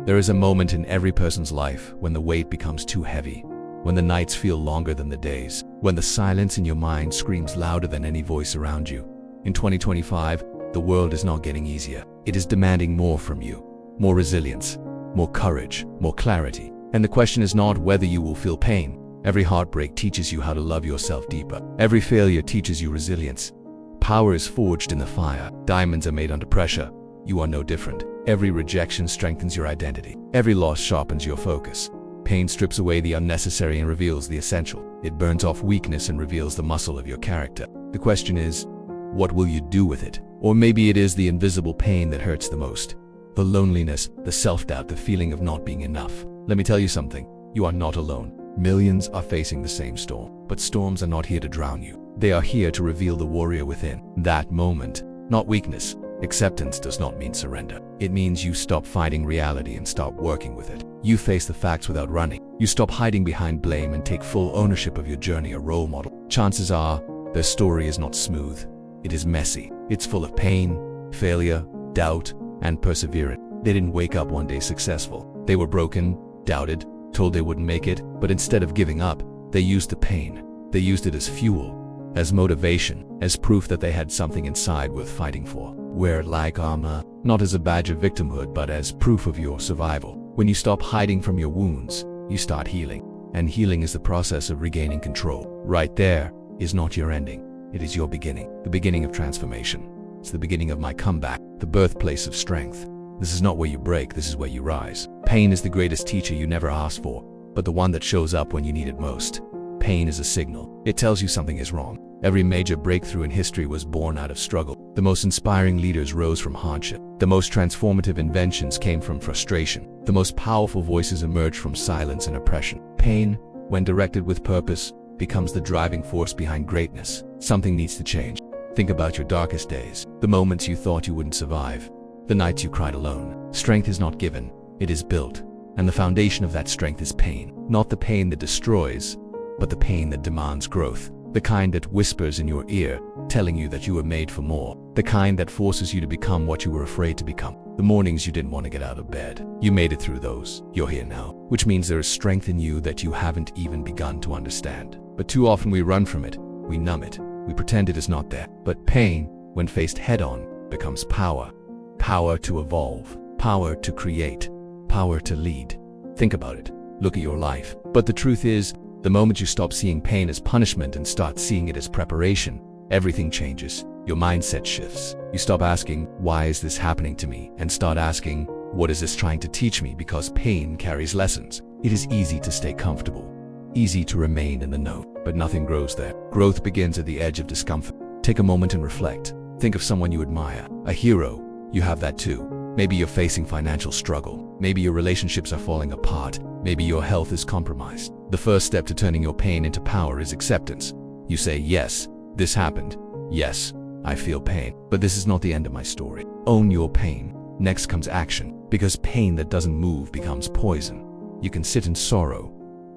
There is a moment in every person's life when the weight becomes too heavy, when the nights feel longer than the days, when the silence in your mind screams louder than any voice around you. In 2025, the world is not getting easier. It is demanding more from you. More resilience, more courage, more clarity. And the question is not whether you will feel pain. Every heartbreak teaches you how to love yourself deeper. Every failure teaches you resilience. Power is forged in the fire. Diamonds are made under pressure. You are no different. Every rejection strengthens your identity. Every loss sharpens your focus. Pain strips away the unnecessary and reveals the essential. It burns off weakness and reveals the muscle of your character. The question is, what will you do with it? Or maybe it is the invisible pain that hurts the most. The loneliness, the self-doubt, the feeling of not being enough. Let me tell you something, you are not alone. Millions are facing the same storm, but storms are not here to drown you. They are here to reveal the warrior within. That moment, not weakness. Acceptance does not mean surrender. It means you stop fighting reality and start working with it. You face the facts without running. You stop hiding behind blame and take full ownership of your journey. A role model. Chances are, their story is not smooth. It is messy. It's full of pain, failure, doubt, and perseverance. They didn't wake up one day successful. They were broken, doubted, told they wouldn't make it, but instead of giving up, they used the pain. They used it as fuel, as motivation, as proof that they had something inside worth fighting for. Wear it like armor, not as a badge of victimhood, but as proof of your survival. When you stop hiding from your wounds, you start healing. And healing is the process of regaining control. Right there is not your ending. It is your beginning. The beginning of transformation. It's the beginning of my comeback, the birthplace of strength. This is not where you break, this is where you rise. Pain is the greatest teacher you never asked for, but the one that shows up when you need it most. Pain is a signal. It tells you something is wrong. Every major breakthrough in history was born out of struggle. The most inspiring leaders rose from hardship. The most transformative inventions came from frustration. The most powerful voices emerged from silence and oppression. Pain, when directed with purpose, becomes the driving force behind greatness. Something needs to change. Think about your darkest days, the moments you thought you wouldn't survive, the nights you cried alone. Strength is not given, it is built. And the foundation of that strength is pain. Not the pain that destroys, but the pain that demands growth. The kind that whispers in your ear, telling you that you were made for more. The kind that forces you to become what you were afraid to become. The mornings you didn't want to get out of bed. You made it through those. You're here now. Which means there is strength in you that you haven't even begun to understand. But too often we run from it. We numb it. We pretend it is not there. But pain, when faced head-on, becomes power. Power to evolve. Power to create. Power to lead. Think about it. Look at your life. But the truth is, the moment you stop seeing pain as punishment and start seeing it as preparation, everything changes. Your mindset shifts. You stop asking, why is this happening to me? And start asking, what is this trying to teach me? Because pain carries lessons. It is easy to stay comfortable. Easy to remain in the know. But nothing grows there. Growth begins at the edge of discomfort. Take a moment and reflect. Think of someone you admire. A hero. You have that too. Maybe you're facing financial struggle. Maybe your relationships are falling apart. Maybe your health is compromised. The first step to turning your pain into power is acceptance. You say, yes, this happened. Yes, I feel pain. But this is not the end of my story. Own your pain. Next comes action. Because pain that doesn't move becomes poison. You can sit in sorrow,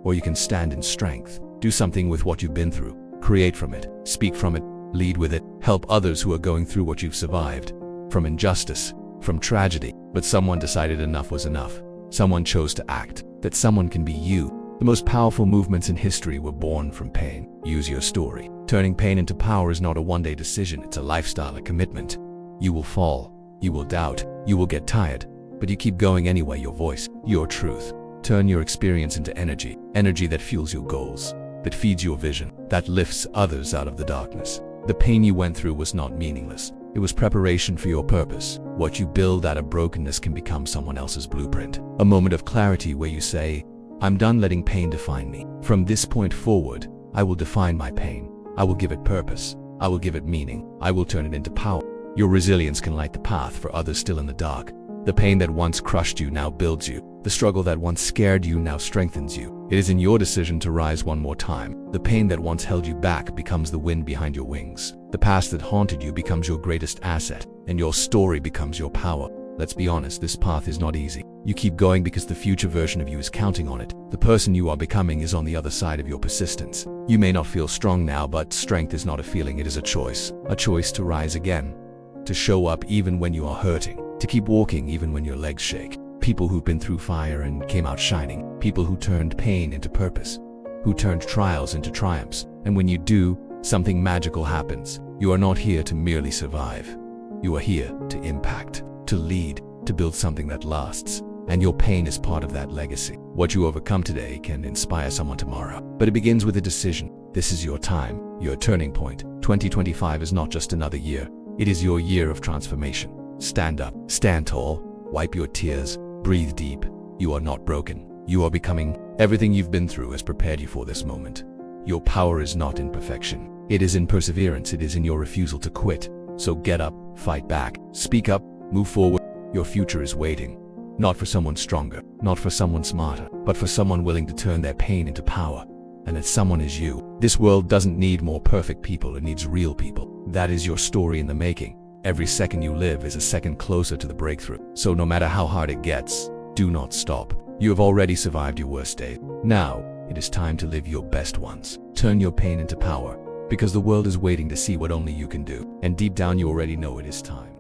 or you can stand in strength. Do something with what you've been through. Create from it. Speak from it. Lead with it. Help others who are going through what you've survived. From injustice, from tragedy. But someone decided enough was enough. Someone chose to act. That someone can be you. The most powerful movements in history were born from pain. Use your story. Turning pain into power is not a one-day decision. It's a lifestyle, a commitment. You will fall. You will doubt. You will get tired. But you keep going anyway. Your voice, your truth. Turn your experience into energy. Energy that fuels your goals. That feeds your vision. That lifts others out of the darkness. The pain you went through was not meaningless. It was preparation for your purpose. What you build out of brokenness can become someone else's blueprint. A moment of clarity where you say, I'm done letting pain define me. From this point forward, I will define my pain. I will give it purpose. I will give it meaning. I will turn it into power. Your resilience can light the path for others still in the dark. The pain that once crushed you now builds you. The struggle that once scared you now strengthens you. It is in your decision to rise one more time. The pain that once held you back becomes the wind behind your wings. The past that haunted you becomes your greatest asset, and your story becomes your power. Let's be honest, this path is not easy. You keep going because the future version of you is counting on it. The person you are becoming is on the other side of your persistence. You may not feel strong now, but strength is not a feeling, it is a choice. A choice to rise again. To show up even when you are hurting. To keep walking even when your legs shake. People who've been through fire and came out shining. People who turned pain into purpose, who turned trials into triumphs. And when you do, something magical happens. You are not here to merely survive. You are here to impact, to lead, to build something that lasts. And your pain is part of that legacy. What you overcome today can inspire someone tomorrow. But it begins with a decision. This is your time, your turning point. 2025 is not just another year. It is your year of transformation. Stand up, stand tall, wipe your tears, breathe deep. You are not broken. You are becoming. Everything you've been through has prepared you for this moment. Your power is not in perfection. It is in perseverance. It is in your refusal to quit. So get up, fight back, speak up, move forward. Your future is waiting. Not for someone stronger, not for someone smarter, but for someone willing to turn their pain into power. And that someone is you. This world doesn't need more perfect people, it needs real people. That is your story in the making. Every second you live is a second closer to the breakthrough. So no matter how hard it gets, do not stop. You have already survived your worst day. Now, it is time to live your best ones. Turn your pain into power, because the world is waiting to see what only you can do. And deep down you already know it is time.